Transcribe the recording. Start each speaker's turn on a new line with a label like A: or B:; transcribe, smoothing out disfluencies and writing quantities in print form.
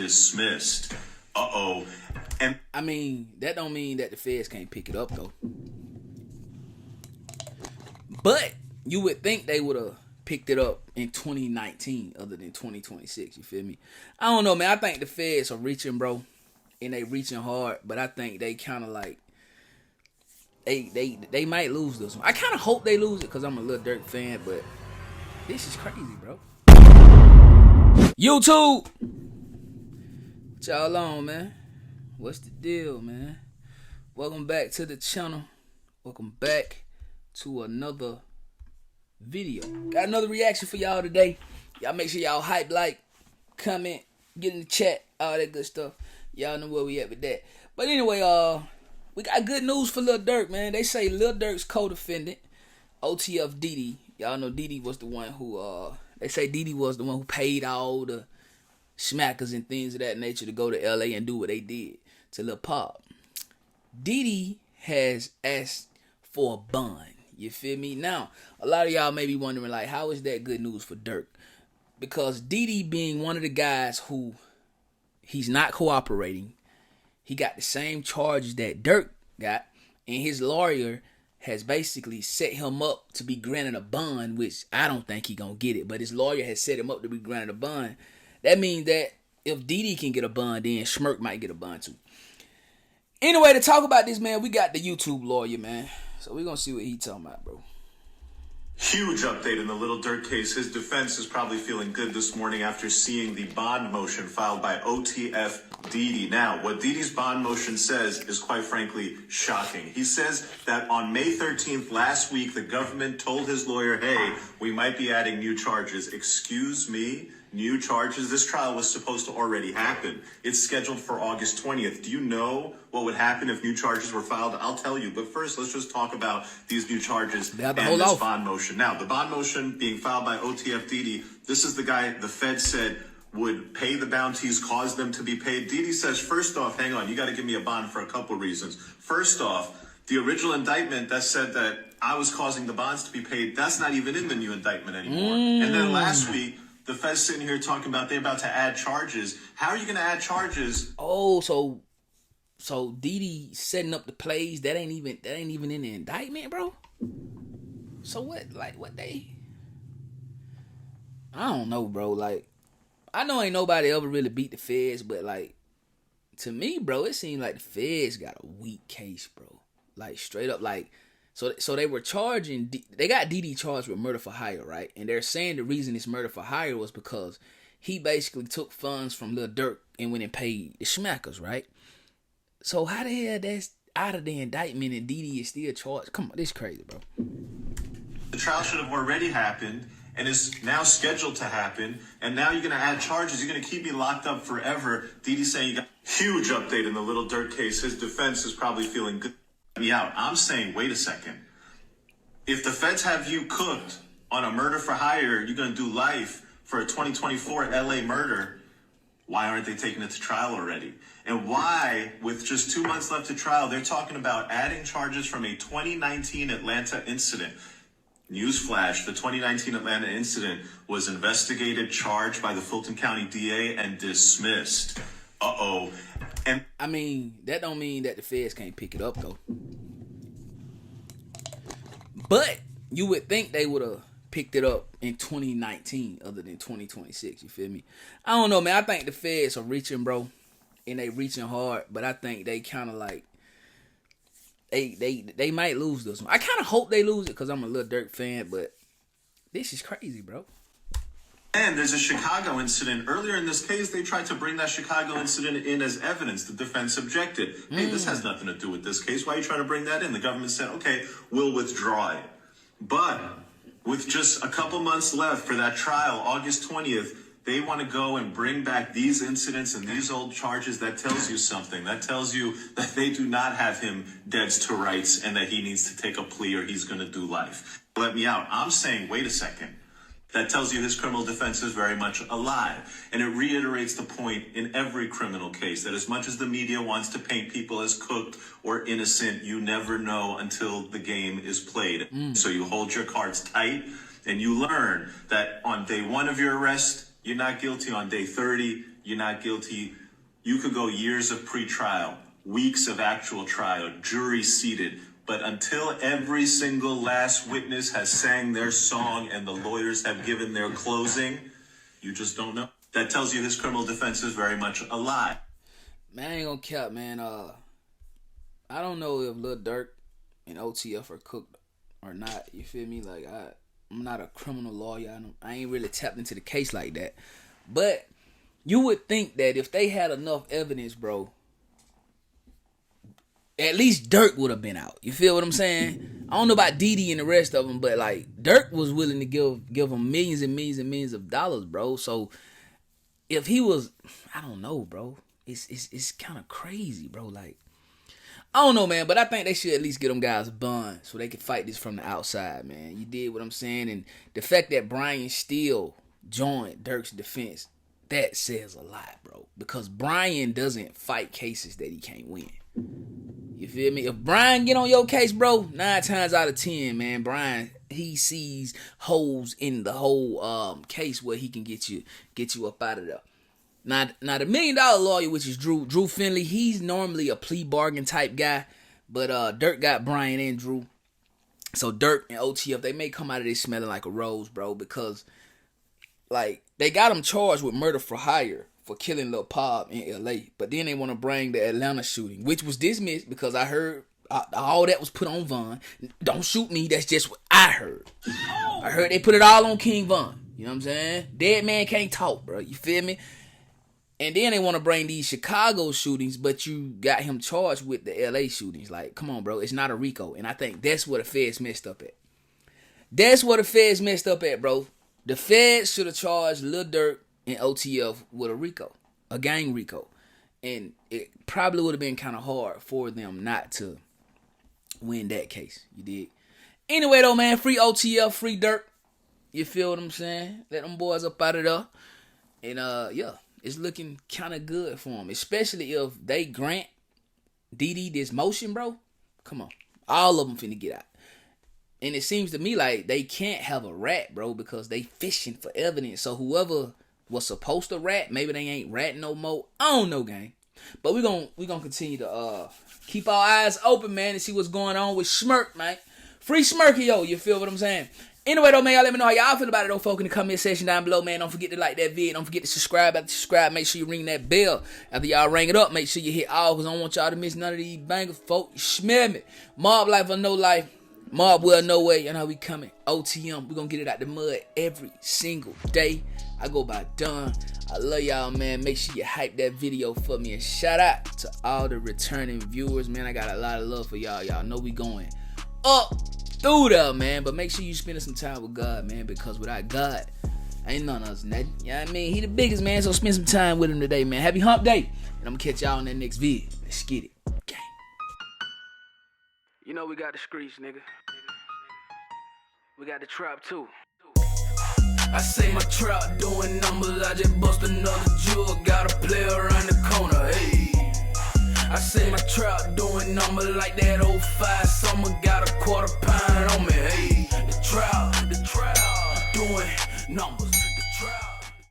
A: dismissed. Uh-oh. And
B: I mean, that don't mean that the feds can't pick it up, though. But you would think they would have picked it up in 2019 other than 2026, you feel me? I don't know, man. I think the feds are reaching, bro, and they reaching hard, but I think they kind of like, they might lose this one. I kind of hope they lose it because I'm a Lil Durk fan, but this is crazy, bro. YouTube! What y'all on, man? What's the deal, man? Welcome back to the channel. Welcome back to another video. Got another reaction for y'all today. Y'all make sure y'all hype, like, comment, get in the chat, all that good stuff. Y'all know where we at with that. But anyway, we got good news for Lil Durk, man. They say Lil Durk's co-defendant, Otf Dede. Y'all know Dede was the one who, they say Dede was the one who paid all the smackers and things of that nature to go to LA and do what they did to Lil Pop. Dede has asked for a bond. You feel me? Now, a lot of y'all may be wondering, like, how is that good news for Durk? Because Dede being one of the guys who he's not cooperating, he got the same charges that Durk got, and his lawyer has basically set him up to be granted a bond, which I don't think he gonna get it, but his lawyer has set him up to be granted a bond. That means that if Dede can get a bond, then Schmirk might get a bond too. Anyway, to talk about this, man, we got the YouTube lawyer, man. So we're gonna see what he talking about, bro.
A: huge update in the Lil Durk case. His defense is probably feeling good this morning after seeing the bond motion filed by Otf Dede. Now, what Dede's bond motion says is quite frankly shocking. He says that on May 13th last week, the government told his lawyer, hey, we might be adding new charges. Excuse me? New charges? This trial was supposed to already happen. It's scheduled for August 20th. Do you know what would happen if new charges were filed? I'll tell you. But first, let's just talk about these new charges and this bond motion. Now, the bond motion being filed by Otf Dede, this is the guy the Fed said would pay the bounties, cause them to be paid. Dede says, first off, hang on, you got to give me a bond for a couple reasons. First off, the original indictment that said that I was causing the bonds to be paid, that's not even in the new indictment anymore. And then last week, the Fed's sitting here talking about they're about to add charges. How are you going to add charges?
B: Oh, so Dede setting up the plays that ain't even in the indictment, bro. So what? Like what they? I don't know, bro. Like I know ain't nobody ever really beat the Feds, but like to me, bro, it seemed like the Feds got a weak case, bro. Like straight up, like. So they were charging, they got Dede charged with murder for hire, right? And they're saying the reason it's murder for hire was because he basically took funds from Lil Durk and went and paid the smackers, right? So how the hell that's out of the indictment and Dede is still charged? Come on, this is crazy, bro.
A: The trial should have already happened and is now scheduled to happen. And now you're going to add charges. You're going to keep me locked up forever. Dede saying you got huge update in the Lil Durk case. His defense is probably feeling good. Me out. I'm saying, wait a second. If the feds have you cooked on a murder for hire, you're going to do life for a 2024 LA murder. Why aren't they taking it to trial already? And why, with just 2 months left to trial, they're talking about adding charges from a 2019 Atlanta incident. Newsflash, the 2019 Atlanta incident was investigated, charged by the Fulton County DA, and dismissed. Uh-oh. And
B: I mean, that don't mean that the feds can't pick it up, though. But you would think they would have picked it up in 2019 other than 2026, you feel me? I don't know, man. I think the feds are reaching, bro, and they reaching hard, but I think they kind of like, they might lose this one. I kind of hope they lose it because I'm a Lil Durk fan, but this is crazy, bro.
A: And there's a Chicago incident. Earlier in this case, they tried to bring that Chicago incident in as evidence. The defense objected. Hey, this has nothing to do with this case. Why are you trying to bring that in? The government said, okay, we'll withdraw it. But with just a couple months left for that trial, August 20th, they want to go and bring back these incidents and these old charges. That tells you something. That tells you that they do not have him dead to rights and that he needs to take a plea or he's going to do life. Let me out. I'm saying, wait a second. That tells you his criminal defense is very much alive. And it reiterates the point in every criminal case that as much as the media wants to paint people as cooked or innocent, you never know until the game is played. So you hold your cards tight and you learn that on day 1 of your arrest, you're not guilty. On day 30, you're not guilty. You could go years of pretrial, weeks of actual trial, jury seated. But until every single last witness has sang their song and the lawyers have given their closing, you just don't know. That tells you his criminal defense is very much a lie.
B: Man, I ain't gonna cap, man. I don't know if Lil Durk and OTF are cooked or not. You feel me? Like, I'm not a criminal lawyer. I ain't really tapped into the case like that. But you would think that if they had enough evidence, bro, at least Durk would have been out. You feel what I'm saying? I don't know about Dede and the rest of them, but like Durk was willing to give them millions and millions and millions of dollars, bro. So if he was, I don't know, bro. It's kind of crazy, bro. Like, I don't know, man, but I think they should at least get them guys a bond so they can fight this from the outside, man. You did what I'm saying, and the fact that Brian still joined Durk's defense, that says a lot, bro. Because Brian doesn't fight cases that he can't win. You feel me? If Brian get on your case, bro, 9 times out of 10, man, Brian, he sees holes in the whole case where he can get you up out of there. Now the $1 million lawyer, which is Drew Finley, he's normally a plea bargain type guy, but Durk got Brian and Drew. So Durk and OTF, they may come out of this smelling like a rose, bro, because like they got him charged with murder for hire for killing Lil Pop in LA, but then they want to bring the Atlanta shooting, which was dismissed because I heard all that was put on Von. Don't shoot me, that's just what I heard. I heard they put it all on King Von. You know what I'm saying? Dead man can't talk, bro. You feel me? And then they want to bring these Chicago shootings, but you got him charged with the LA shootings. Like, come on, bro. It's not a RICO. And I think that's where the feds messed up at. That's where the feds messed up at, bro. The feds should have charged Lil Durk and OTF with a RICO, a gang RICO. And it probably would have been kind of hard for them not to win that case. You did. Anyway, though, man, free OTF, free Durk. You feel what I'm saying? Let them boys up out of there. And, yeah. It's looking kind of good for him, especially if they grant Dede this motion, bro. Come on. All of them finna get out. And it seems to me like they can't have a rat, bro, because they fishing for evidence. So whoever was supposed to rat, maybe they ain't ratting no more. I don't know, gang. But we gonna continue to keep our eyes open, man, and see what's going on with Smirk, man. Free Smirky, yo. You feel what I'm saying? Anyway, though, man, y'all let me know how y'all feel about it, though, folk, in the comment section down below, man. Don't forget to like that vid. Don't forget to subscribe. After you subscribe, make sure you ring that bell. After y'all ring it up, make sure you hit all, because I don't want y'all to miss none of these bangers, folk. You smell me. Mob life or no life. Mob well, no way. You know how we coming. OTM. We gonna get it out the mud every single day. I go by Don. I love y'all, man. Make sure you hype that video for me. And shout out to all the returning viewers, man. I got a lot of love for y'all. Y'all know we going up through there, man. But make sure you spend some time with God, man, because without God, ain't none of us nothing. You know what I mean? He the biggest, man, so spend some time with him today, man. Happy hump day. And I'm gonna catch y'all in that next vid. Let's get it. Gang. You know we got the streets, nigga. We got the trap, too. I say my trap doing numbers. I just bust another jewel. Got a player around the corner, hey. I say my trap doing numbers like that 05 summer. Got a quarter pound on me, hey. The trap doing numbers.